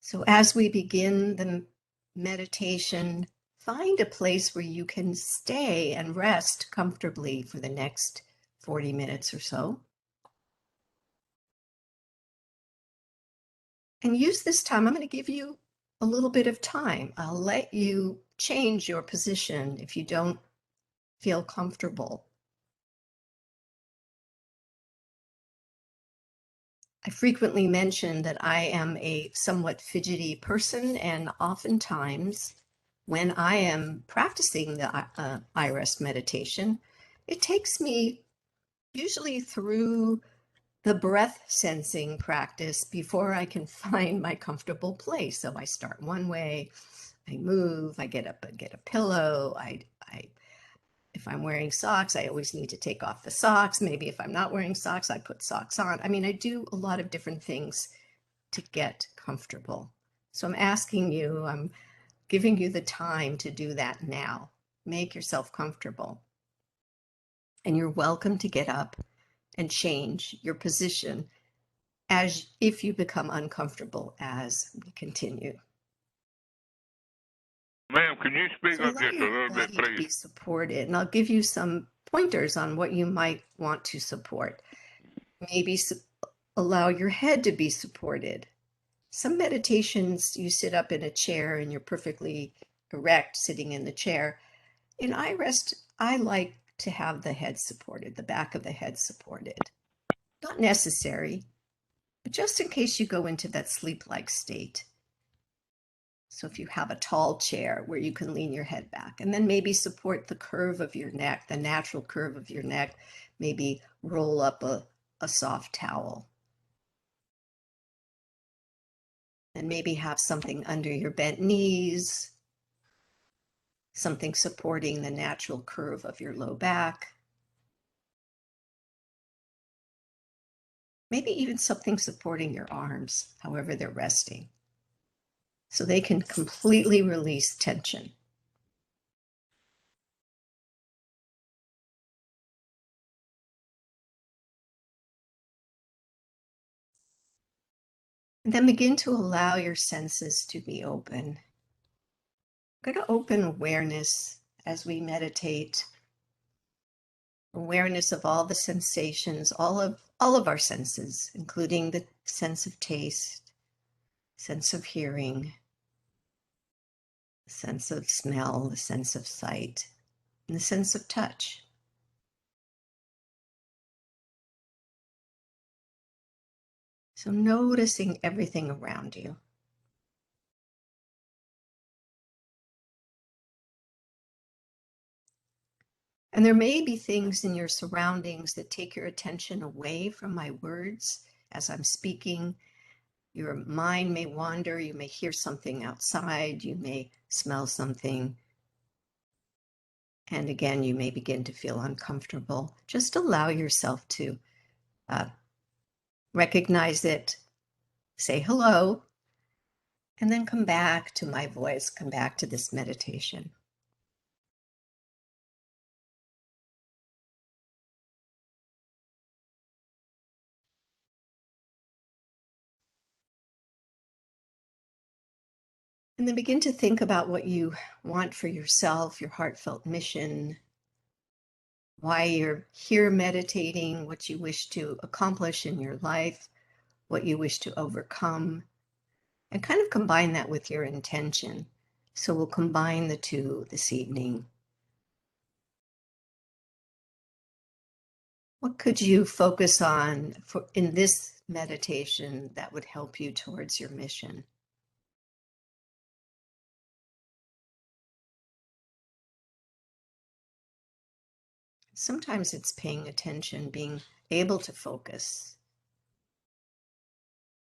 So as we begin the meditation, find a place where you can stay and rest comfortably for the next 40 minutes or so. And use this time. I'm going to give you a little bit of time. I'll let you change your position if you don't feel comfortable. I frequently mention that I am a somewhat fidgety person, and oftentimes when I am practicing the iRest meditation, it takes me usually through the breath sensing practice before I can find my comfortable place. So I start one way, I move, I get up and get a pillow, if I'm wearing socks, I always need to take off the socks. Maybe if I'm not wearing socks, I put socks on. I mean, I do a lot of different things to get comfortable. So I'm giving you the time to do that now. Make yourself comfortable. And you're welcome to get up and change your position as if you become uncomfortable as we continue. Ma'am, can you speak So up allow just a your little bit, body to be please? supported, and I'll give you some pointers on what you might want to support. Maybe allow your head to be supported. Some meditations, you sit up in a chair and you're perfectly erect sitting in the chair. In iRest, I like to have the head supported, the back of the head supported. Not necessary, but just in case you go into that sleep-like state. So if you have a tall chair where you can lean your head back, and then maybe support the curve of your neck, the natural curve of your neck, maybe roll up a soft towel. And maybe have something under your bent knees, something supporting the natural curve of your low back. Maybe even something supporting your arms, however they're resting, so they can completely release tension. And then begin to allow your senses to be open. I'm going to open awareness as we meditate. Awareness of all the sensations, all of our senses, including the sense of taste, sense of hearing, the sense of smell, the sense of sight, and the sense of touch. So noticing everything around you. And there may be things in your surroundings that take your attention away from my words as I'm speaking. Your mind may wander, you may hear something outside, you may smell something. And again, you may begin to feel uncomfortable. Just allow yourself to recognize it, say hello, and then come back to my voice, come back to this meditation. And then begin to think about what you want for yourself, your heartfelt mission, why you're here meditating, what you wish to accomplish in your life, what you wish to overcome, and kind of combine that with your intention. So we'll combine the two this evening. What could you focus on in this meditation that would help you towards your mission? Sometimes it's paying attention, being able to focus.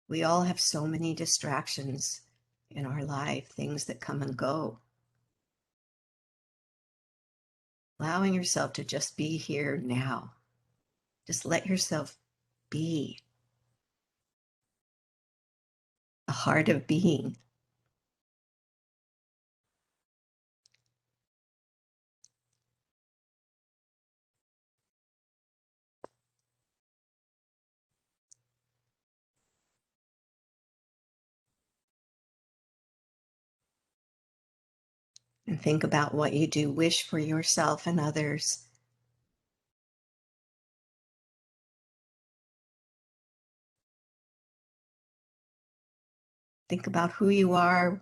We all have so many distractions in our life, things that come and go. Allowing yourself to just be here now. Just let yourself be. The heart of being. And think about what you do wish for yourself and others. Think about who you are,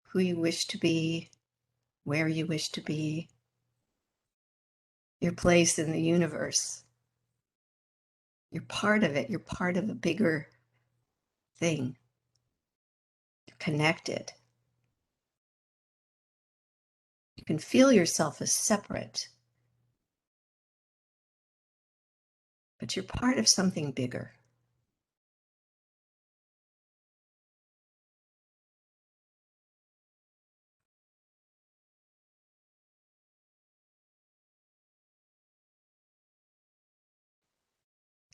who you wish to be, where you wish to be, your place in the universe. You're part of it. You're part of a bigger thing. You're connected. You can feel yourself as separate, but you're part of something bigger.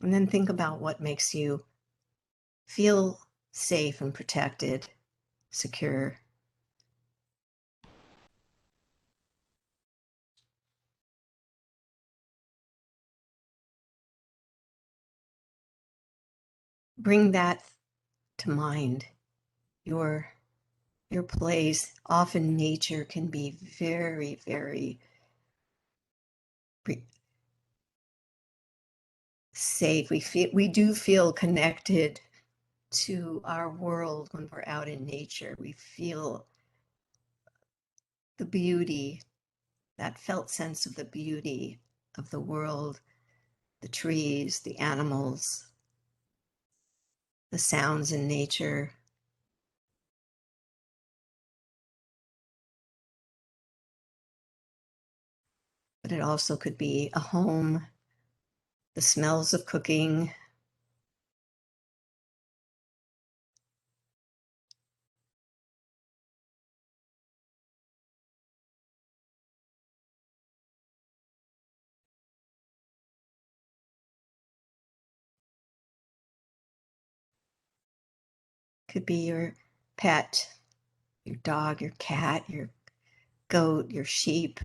And then think about what makes you feel safe and protected, secure. Bring that to mind. Your place. Often nature can be very, very safe. We do feel connected to our world when we're out in nature. We feel the beauty, that felt sense of the beauty of the world, the trees, the animals, the sounds in nature. But it also could be a home, the smells of cooking. Could be your pet, your dog, your cat, your goat, your sheep.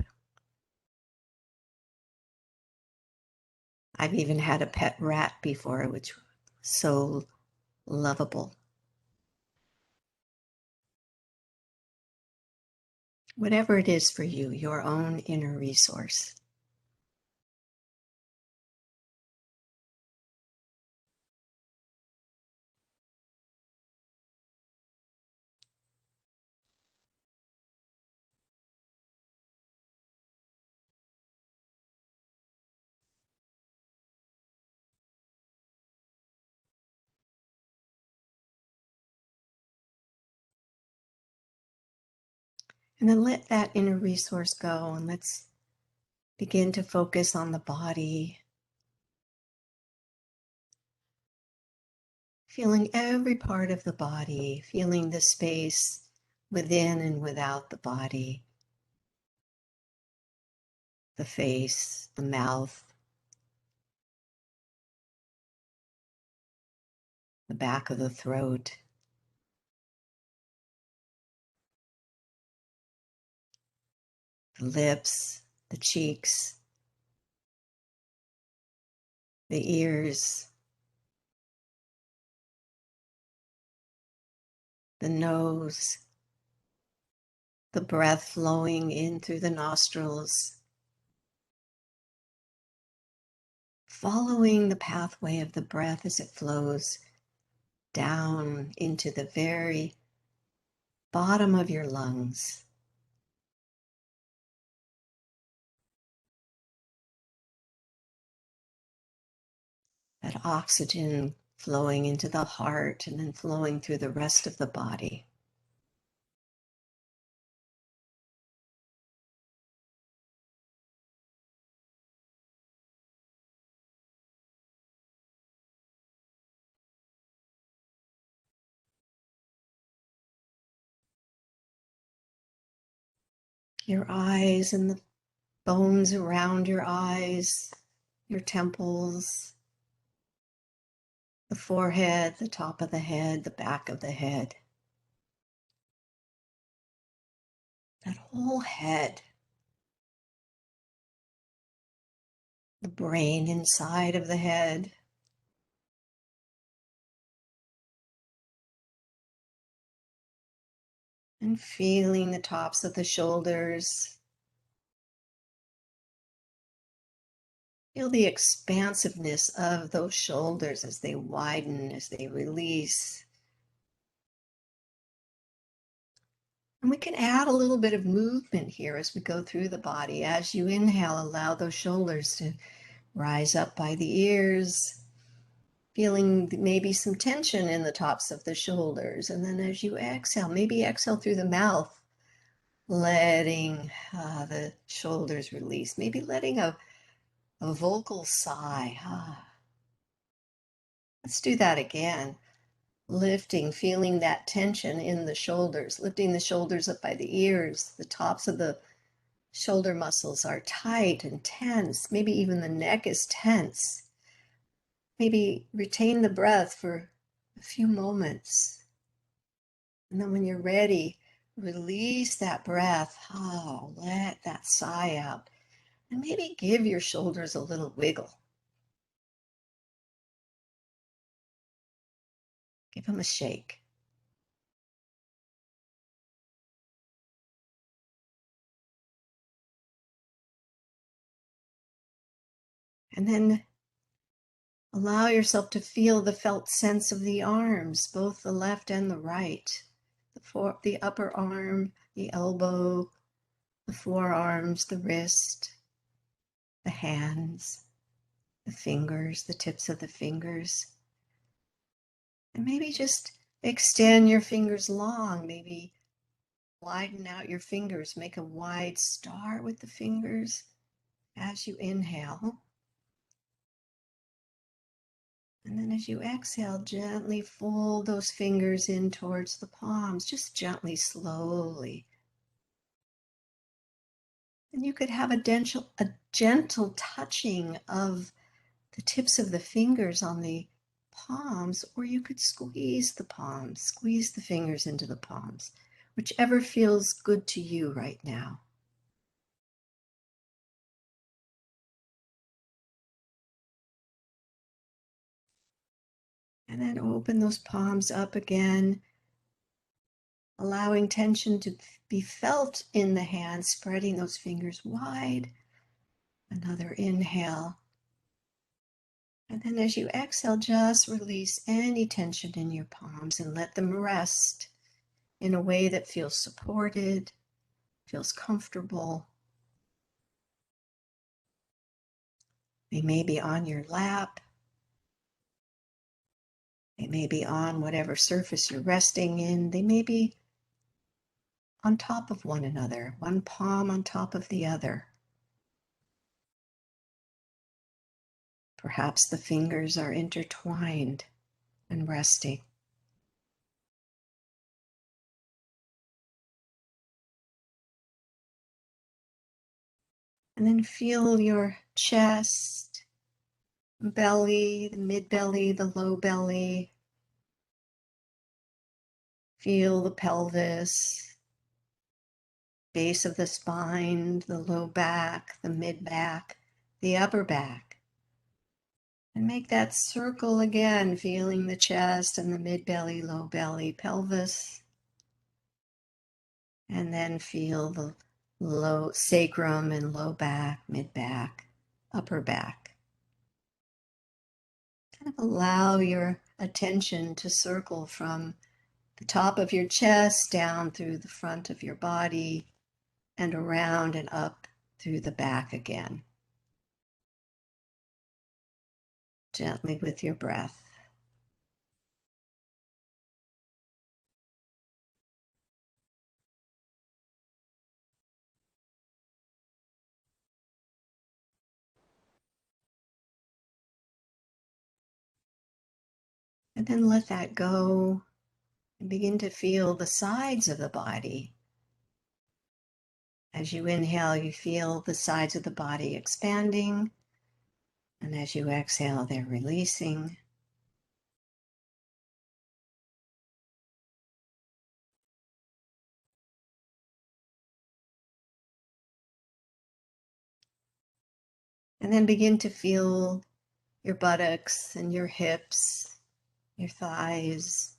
I've even had a pet rat before, which was so lovable. Whatever it is for you, your own inner resource. And then let that inner resource go, and let's begin to focus on the body, feeling every part of the body, feeling the space within and without the body, the face, the mouth, the back of the throat, the lips, the cheeks, the ears, the nose, the breath flowing in through the nostrils, following the pathway of the breath as it flows down into the very bottom of your lungs. That oxygen flowing into the heart and then flowing through the rest of the body. Your eyes and the bones around your eyes, your temples, the forehead, the top of the head, the back of the head. That whole head, the brain inside of the head, And feeling the tops of the shoulders. Feel the expansiveness of those shoulders as they widen, as they release. And we can add a little bit of movement here as we go through the body. As you inhale, allow those shoulders to rise up by the ears, feeling maybe some tension in the tops of the shoulders. And then as you exhale, maybe exhale through the mouth, letting the shoulders release, maybe letting a vocal sigh. Let's do that again. Lifting, feeling that tension in the shoulders, lifting the shoulders up by the ears. The tops of the shoulder muscles are tight and tense. Maybe even the neck is tense. Maybe retain the breath for a few moments. And then when you're ready, release that breath. Let that sigh out. And maybe give your shoulders a little wiggle. Give them a shake. And then allow yourself to feel the felt sense of the arms, both the left and the right. The upper arm, the elbow, the forearms, the wrist, the hands, the fingers, the tips of the fingers. And maybe just extend your fingers long, maybe widen out your fingers, make a wide star with the fingers as you inhale. And then as you exhale, gently fold those fingers in towards the palms, just gently, slowly. And you could have a gentle touching of the tips of the fingers on the palms, or you could squeeze the palms, squeeze the fingers into the palms, whichever feels good to you right now. And then open those palms up again, allowing tension to be felt in the hands, spreading those fingers wide. Another inhale. And then as you exhale, just release any tension in your palms and let them rest in a way that feels supported, feels comfortable. They may be on your lap. They may be on whatever surface you're resting in. They may be on top of one another, one palm on top of the other. Perhaps the fingers are intertwined and resting. And then feel your chest, belly, the mid-belly, the low belly. Feel the pelvis, base of the spine, the low back, the mid-back, the upper back. And make that circle again, feeling the chest and the mid-belly, low belly, pelvis. And then feel the low sacrum and low back, mid-back, upper back. Kind of allow your attention to circle from the top of your chest down through the front of your body and around and up through the back again. Gently with your breath. And then let that go and begin to feel the sides of the body. As you inhale, you feel the sides of the body expanding. And as you exhale, they're releasing. And then begin to feel your buttocks and your hips, your thighs,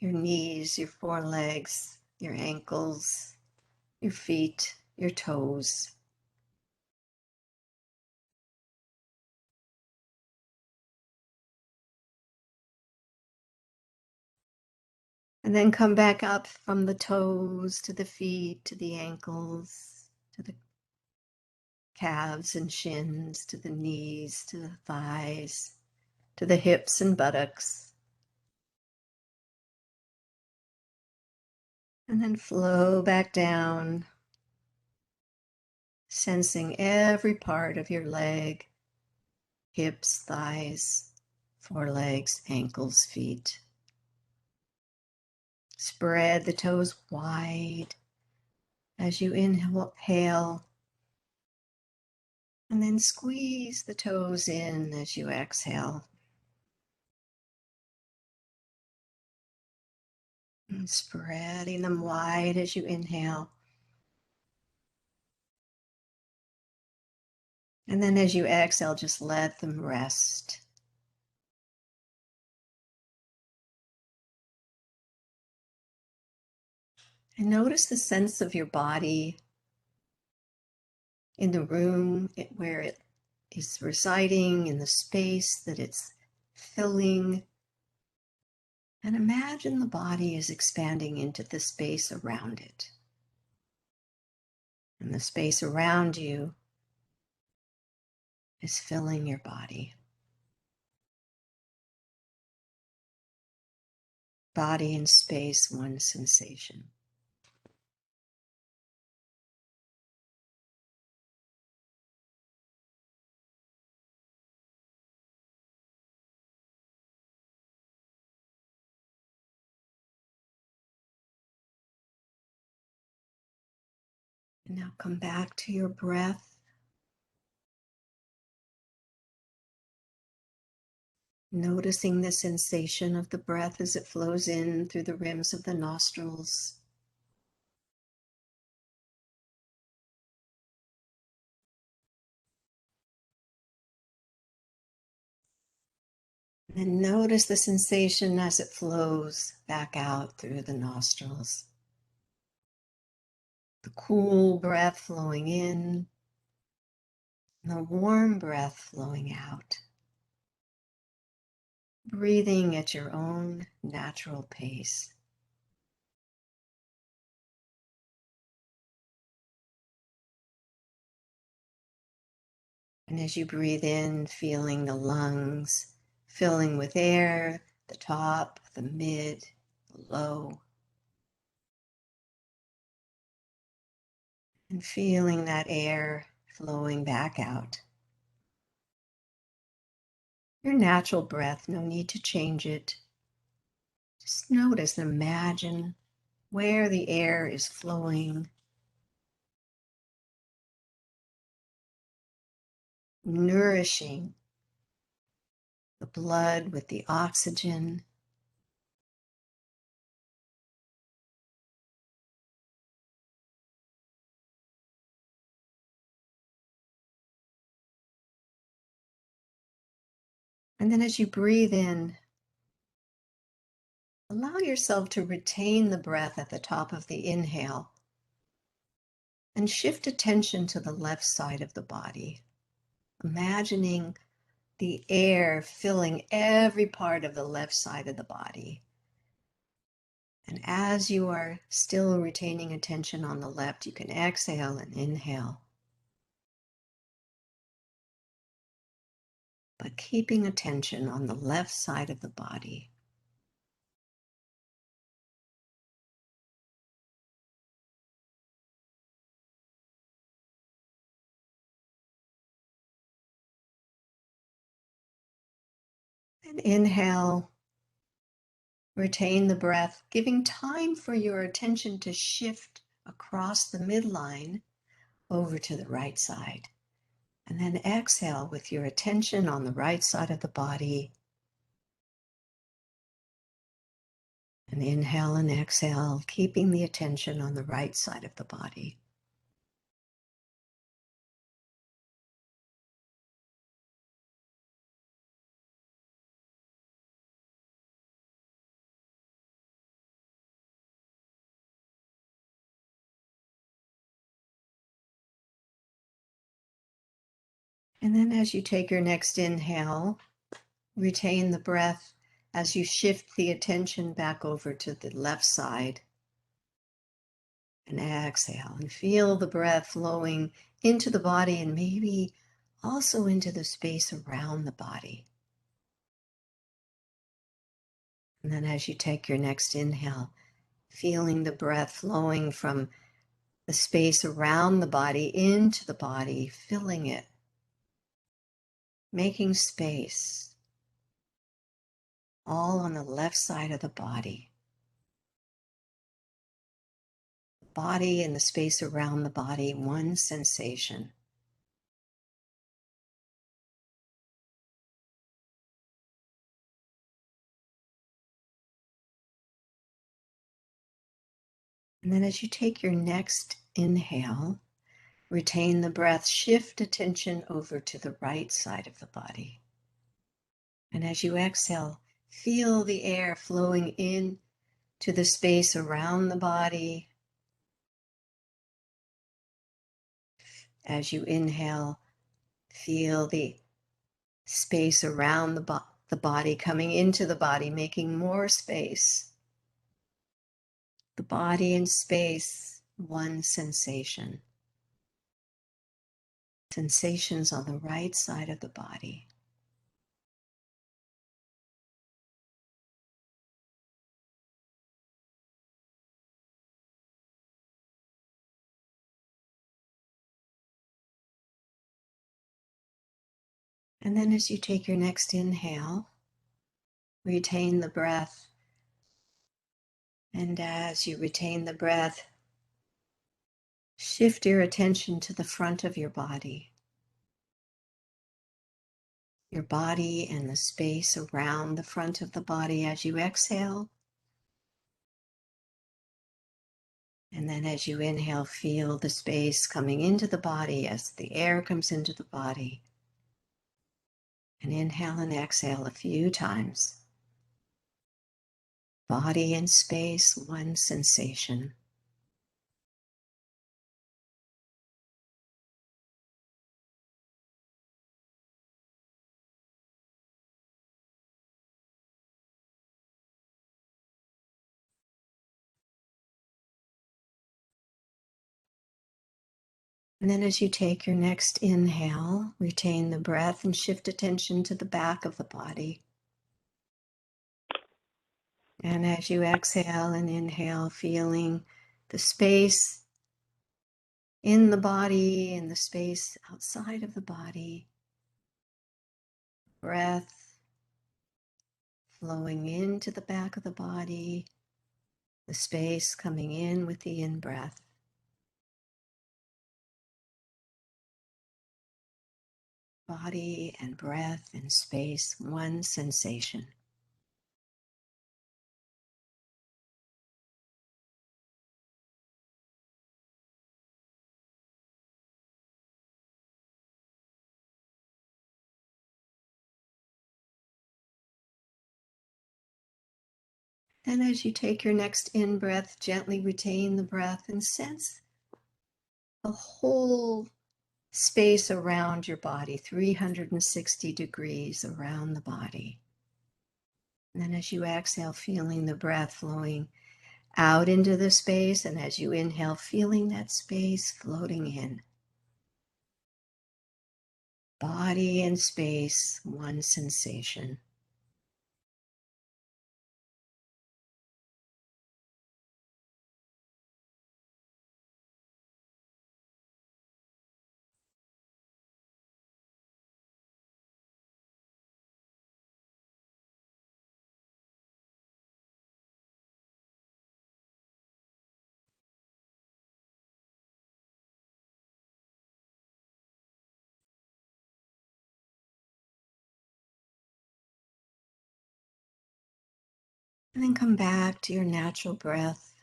your knees, your forelegs, your ankles, your feet, your toes. And then come back up from the toes to the feet, to the ankles, to the calves and shins, to the knees, to the thighs, to the hips and buttocks. And then flow back down, sensing every part of your leg, hips, thighs, forelegs, ankles, feet. Spread the toes wide as you inhale, and then squeeze the toes in as you exhale. And spreading them wide as you inhale. And then as you exhale, just let them rest. And notice the sense of your body in the room where it is residing, in the space that it's filling. And imagine the body is expanding into the space around it. And the space around you is filling your body. Body and space, one sensation. And now come back to your breath. Noticing the sensation of the breath as it flows in through the rims of the nostrils. And notice the sensation as it flows back out through the nostrils. The cool breath flowing in, and the warm breath flowing out. Breathing at your own natural pace. And as you breathe in, feeling the lungs filling with air, the top, the mid, the low. And feeling that air flowing back out. Your natural breath, no need to change it. Just notice and imagine where the air is flowing, nourishing the blood with the oxygen. And then as you breathe in, allow yourself to retain the breath at the top of the inhale and shift attention to the left side of the body, imagining the air filling every part of the left side of the body. And as you are still retaining attention on the left, you can exhale and inhale, but keeping attention on the left side of the body. And inhale, retain the breath, giving time for your attention to shift across the midline over to the right side. And then exhale with your attention on the right side of the body. And inhale and exhale, keeping the attention on the right side of the body. And then as you take your next inhale, retain the breath as you shift the attention back over to the left side. And exhale and feel the breath flowing into the body and maybe also into the space around the body. And then as you take your next inhale, feeling the breath flowing from the space around the body into the body, filling it, making space, all on the left side of the body. The body and the space around the body, one sensation. And then as you take your next inhale, retain the breath, shift attention over to the right side of the body. And as you exhale, feel the air flowing in to the space around the body. As you inhale, feel the space around the body coming into the body, making more space. The body and space, one sensation. Sensations on the right side of the body. And then as you take your next inhale, retain the breath. And as you retain the breath, shift your attention to the front of your body and the space around the front of the body as you exhale. And then as you inhale, feel the space coming into the body as the air comes into the body. And inhale and exhale a few times. Body and space, one sensation. And then as you take your next inhale, retain the breath and shift attention to the back of the body. And as you exhale and inhale, feeling the space in the body and the space outside of the body. Breath flowing into the back of the body, the space coming in with the in-breath. Body and breath and space, one sensation. Then as you take your next in-breath, gently retain the breath and sense the whole space around your body, 360 degrees around the body. And then as you exhale, feeling the breath flowing out into the space, and as you inhale, feeling that space floating in. Body and space, one sensation. And then come back to your natural breath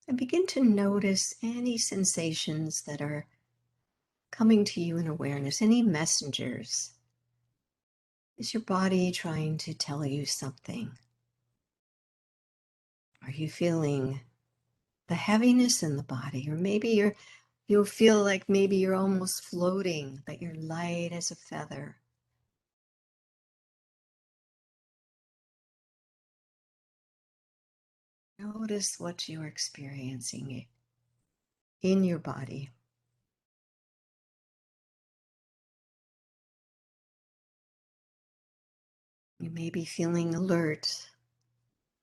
and begin to notice any sensations that are coming to you in awareness, any messengers. Is your body trying to tell you something? Are you feeling the heaviness in the body? Or maybe you're You'll feel like maybe you're almost floating, that you're light as a feather. Notice what you're experiencing in your body. You may be feeling alert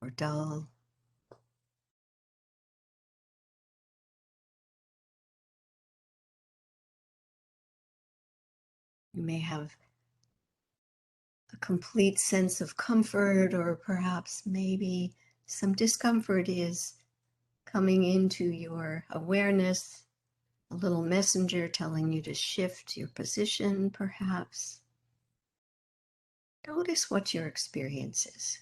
or dull. You may have a complete sense of comfort, or perhaps maybe some discomfort is coming into your awareness, a little messenger telling you to shift your position, perhaps. Notice what your experience is.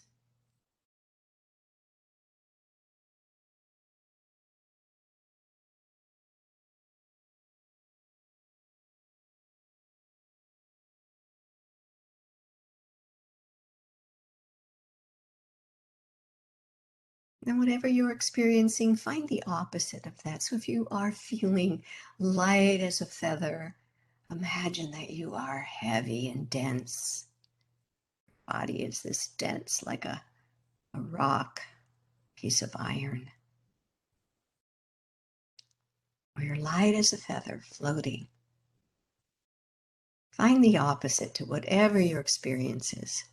And whatever you're experiencing, find the opposite of that. So if you are feeling light as a feather, imagine that you are heavy and dense. Body is this dense, like a rock, piece of iron. Or you're light as a feather, floating. Find the opposite to whatever your experience is.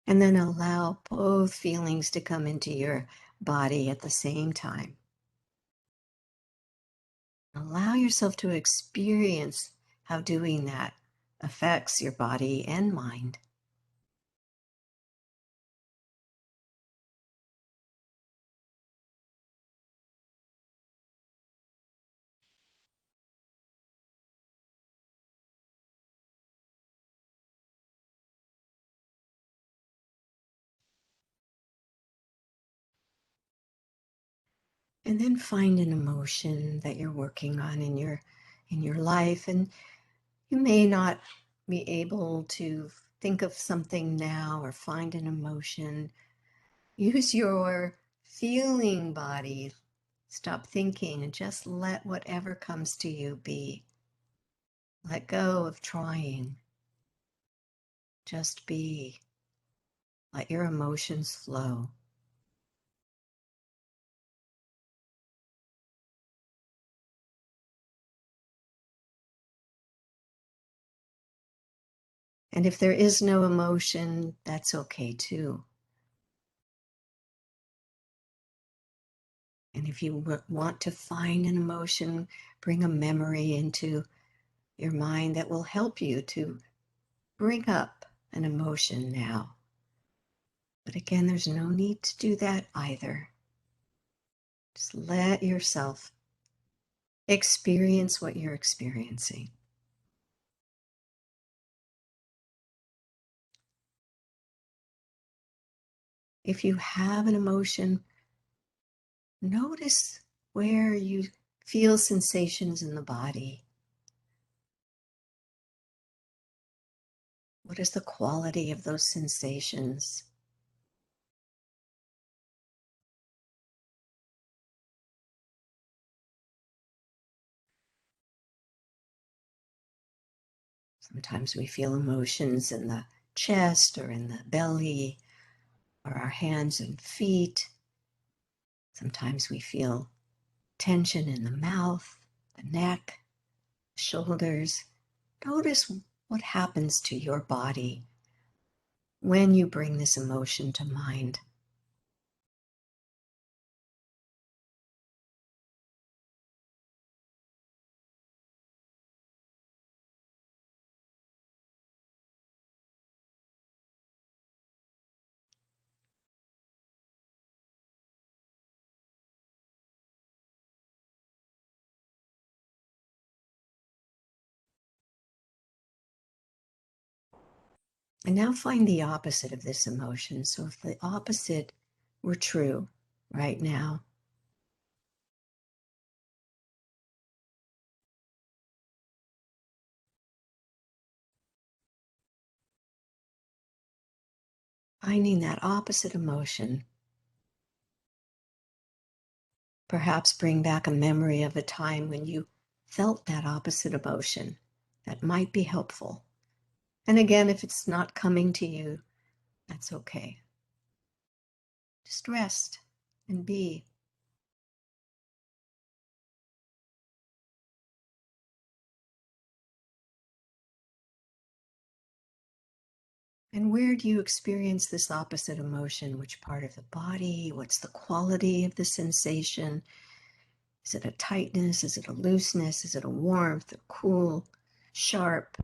And then allow both feelings to come into your body at the same time. Allow yourself to experience how doing that affects your body and mind. And then find an emotion that you're working on in your life. And you may not be able to think of something now or find an emotion. Use your feeling body. Stop thinking and just let whatever comes to you be. Let go of trying. Just be. Let your emotions flow. And if there is no emotion, that's okay too. And if you want to find an emotion, bring a memory into your mind that will help you to bring up an emotion now. But again, there's no need to do that either. Just let yourself experience what you're experiencing. If you have an emotion, notice where you feel sensations in the body. What is the quality of those sensations? Sometimes we feel emotions in the chest or in the belly or our hands and feet. Sometimes we feel tension in the mouth, the neck, shoulders. Notice what happens to your body when you bring this emotion to mind. And now find the opposite of this emotion. So if the opposite were true right now, finding that opposite emotion, perhaps bring back a memory of a time when you felt that opposite emotion that might be helpful. And again, if it's not coming to you, that's okay. Just rest and be. And where do you experience this opposite emotion? Which part of the body? What's the quality of the sensation? Is it a tightness? Is it a looseness? Is it a warmth, a cool, sharp?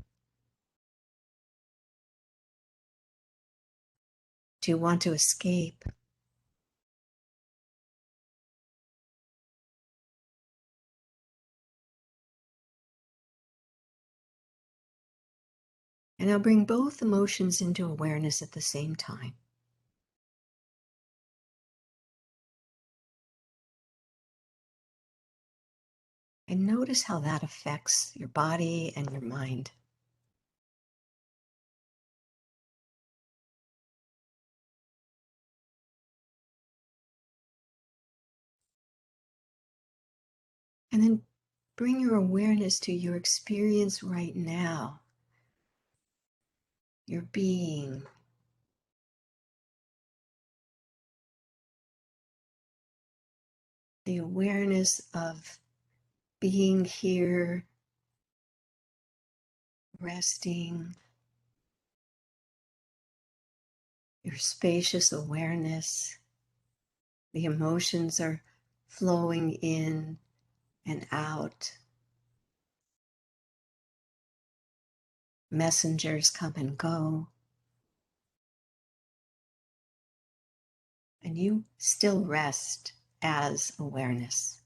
Do you want to escape? And I'll bring both emotions into awareness at the same time. And notice how that affects your body and your mind. And then bring your awareness to your experience right now, your being. The awareness of being here, resting, your spacious awareness. The emotions are flowing in and out. Messengers come and go. And you still rest as awareness.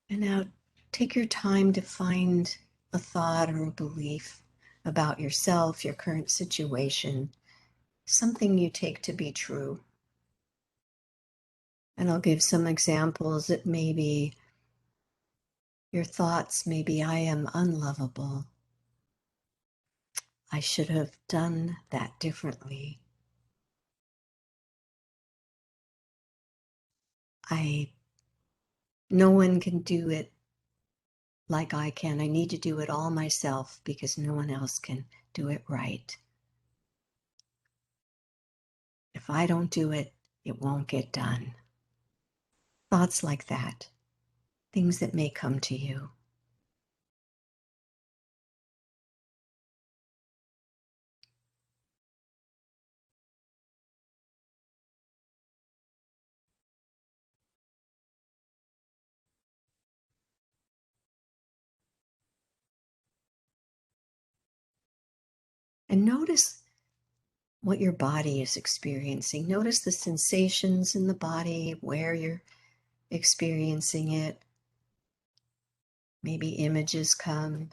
And now take your time to find a thought or a belief about yourself, your current situation, something you take to be true. And I'll give some examples. It may be your thoughts, maybe I am unlovable. I should have done that differently. I, no one can do it like I can. I need to do it all myself because no one else can do it right. If I don't do it, it won't get done. Thoughts like that, things that may come to you. And notice what your body is experiencing. Notice the sensations in the body, where you're experiencing it. Maybe images come.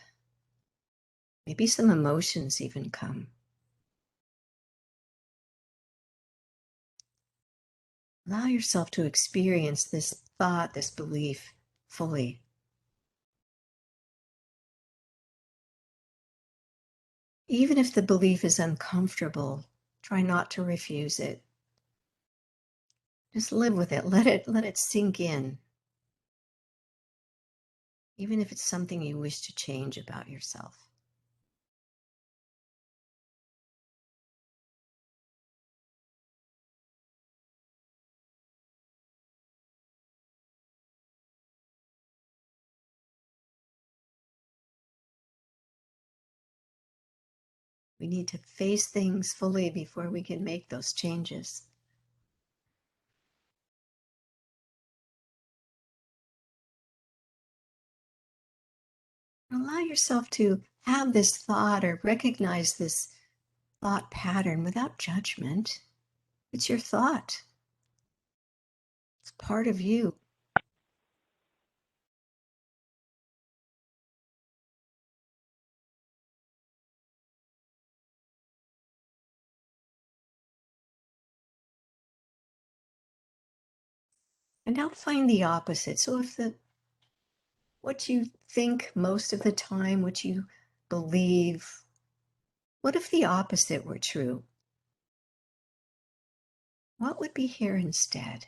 Maybe some emotions even come. Allow yourself to experience this thought, this belief fully. Even if the belief is uncomfortable, try not to refuse it. Just live with it. Let it sink in. Even if it's something you wish to change about yourself. We need to face things fully before we can make those changes. Allow yourself to have this thought or recognize this thought pattern without judgment. It's your thought, it's part of you. And now find the opposite. So if the what you think most of the time, what you believe, what if the opposite were true? What would be here instead?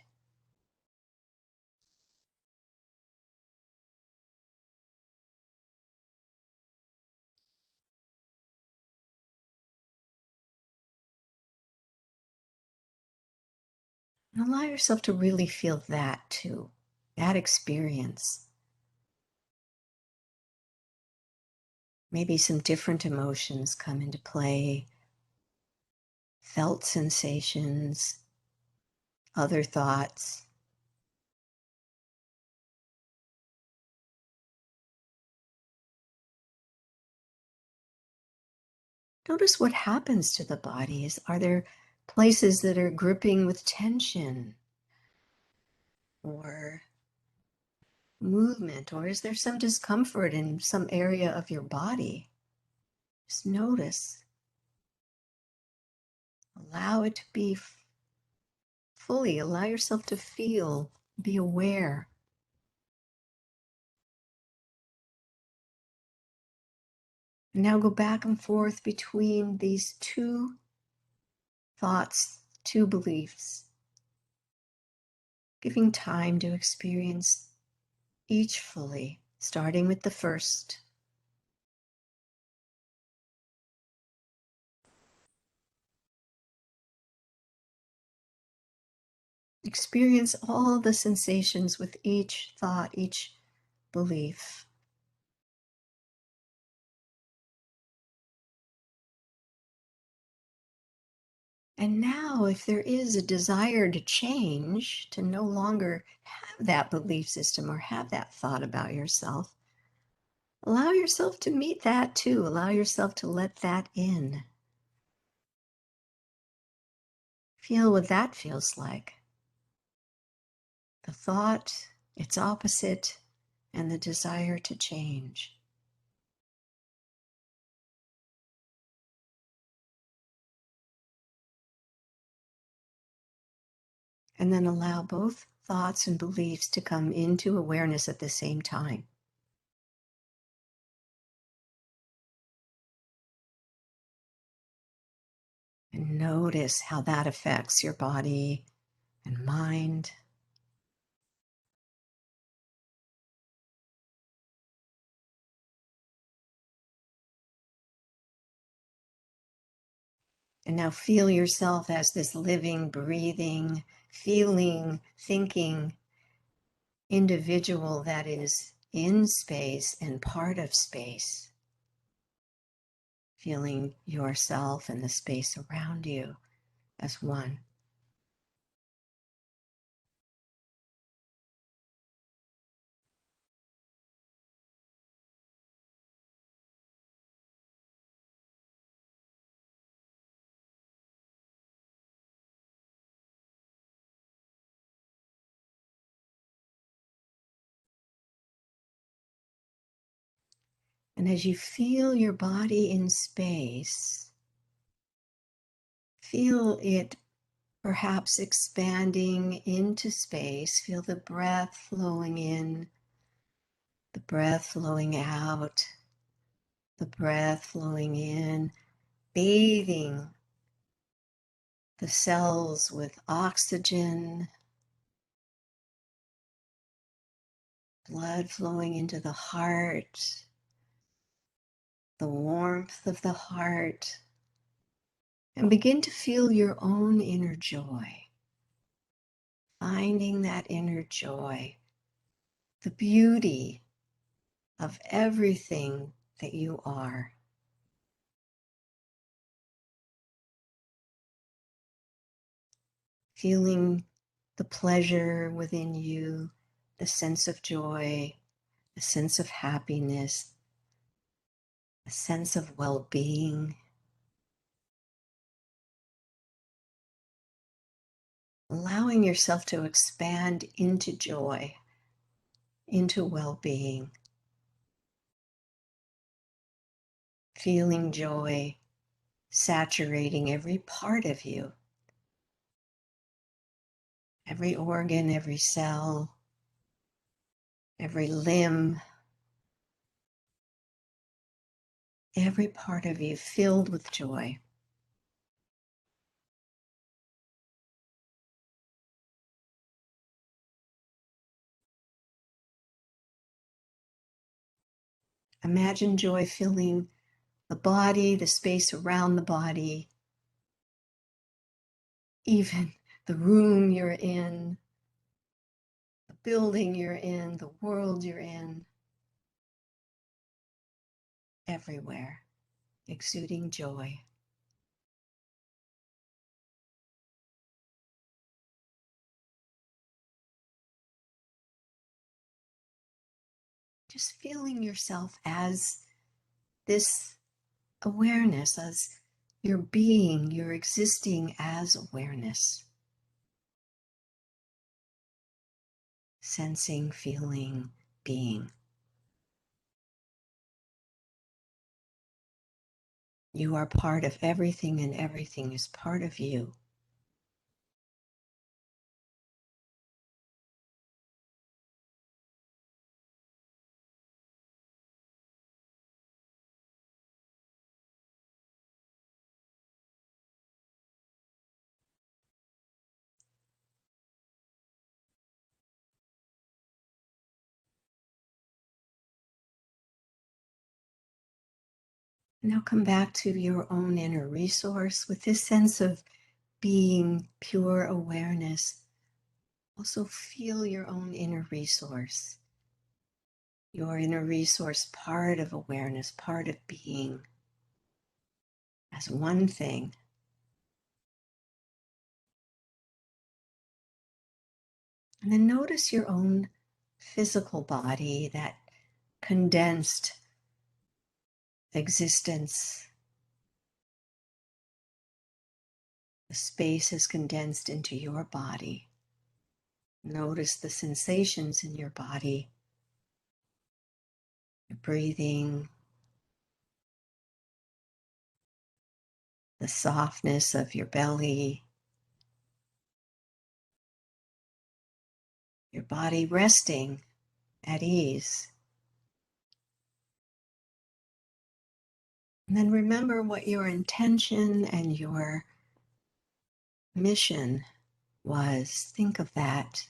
And allow yourself to really feel that too, that experience. Maybe some different emotions come into play, felt sensations, other thoughts. Notice what happens to the body. Are there places that are gripping with tension or movement, or is there some discomfort in some area of your body? Just notice. Allow it to be fully. Allow yourself to feel, be aware. And now go back and forth between these two thoughts, two beliefs, giving time to experience each fully, starting with the first. Experience all the sensations with each thought, each belief. And now, if there is a desire to change, to no longer have that belief system or have that thought about yourself, allow yourself to meet that too. Allow yourself to let that in. Feel what that feels like. The thought, its opposite, and the desire to change. And then allow both thoughts and beliefs to come into awareness at the same time. And notice how that affects your body and mind. And now feel yourself as this living, breathing, feeling, thinking individual that is in space and part of space. Feeling yourself and the space around you as one. And as you feel your body in space, feel it perhaps expanding into space. Feel the breath flowing in, the breath flowing out, the breath flowing in, bathing the cells with oxygen, blood flowing into the heart, the warmth of the heart, and begin to feel your own inner joy. Finding that inner joy, the beauty of everything that you are. Feeling the pleasure within you, the sense of joy, the sense of happiness, a sense of well-being, allowing yourself to expand into joy, into well-being, feeling joy saturating every part of you, every organ, every cell, every limb, every part of you filled with joy. Imagine joy filling the body, the space around the body, even the room you're in, the building you're in, the world you're in, everywhere, exuding joy. Just feeling yourself as this awareness, as your being, your existing as awareness. Sensing, feeling, being. You are part of everything and everything is part of you. Now come back to your own inner resource with this sense of being, pure awareness. Also feel your own inner resource. Your inner resource, part of awareness, part of being, as one thing. And then notice your own physical body, that condensed existence. The space is condensed into your body. Notice the sensations in your body, your breathing, the softness of your belly, your body resting at ease. And then remember what your intention and your mission was. Think of that.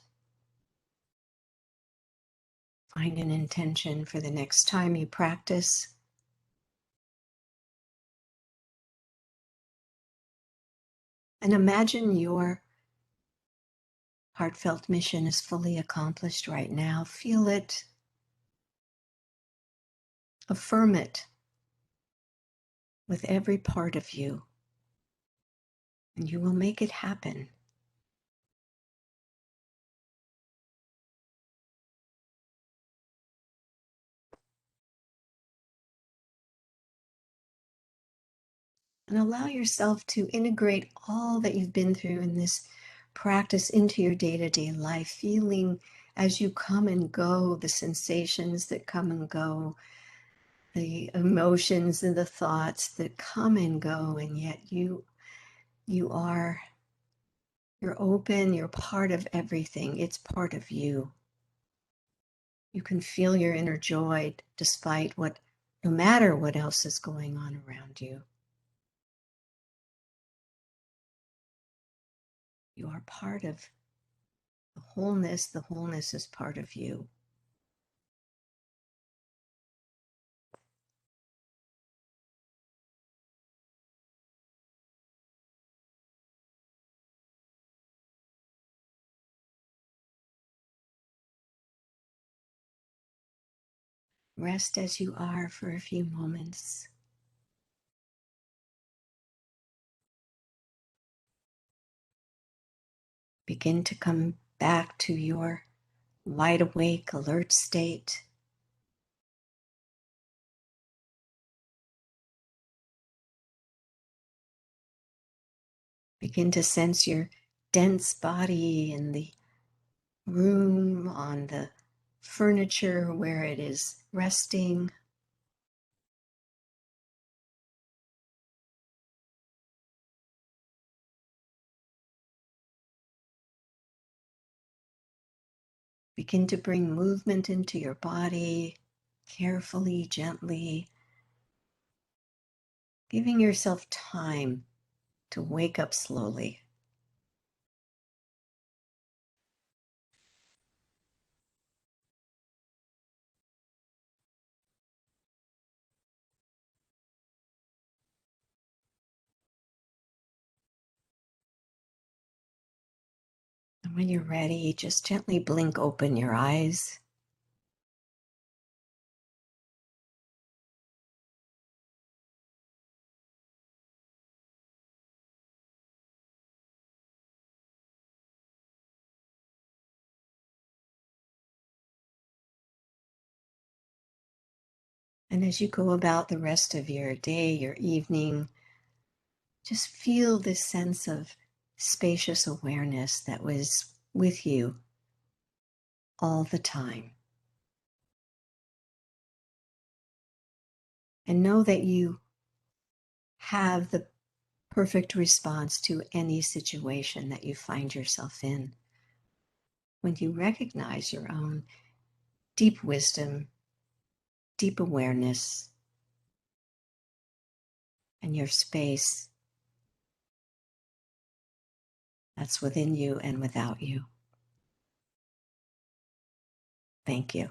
Find an intention for the next time you practice. And imagine your heartfelt mission is fully accomplished right now. Feel it. Affirm it with every part of you, and you will make it happen. And allow yourself to integrate all that you've been through in this practice into your day-to-day life, feeling as you come and go, the sensations that come and go, the emotions and the thoughts that come and go, and yet you're open, you're part of everything. It's part of you. You can feel your inner joy despite no matter what else is going on around you. You are part of the wholeness is part of you. Rest as you are for a few moments. Begin to come back to your wide awake, alert state. Begin to sense your dense body in the room, on the furniture where it is resting. Begin to bring movement into your body, carefully, gently, giving yourself time to wake up slowly. And when you're ready, just gently blink open your eyes. And as you go about the rest of your day, your evening, just feel this sense of spacious awareness that was with you all the time. And know that you have the perfect response to any situation that you find yourself in. When you recognize your own deep wisdom, deep awareness, and your space that's within you and without you. Thank you.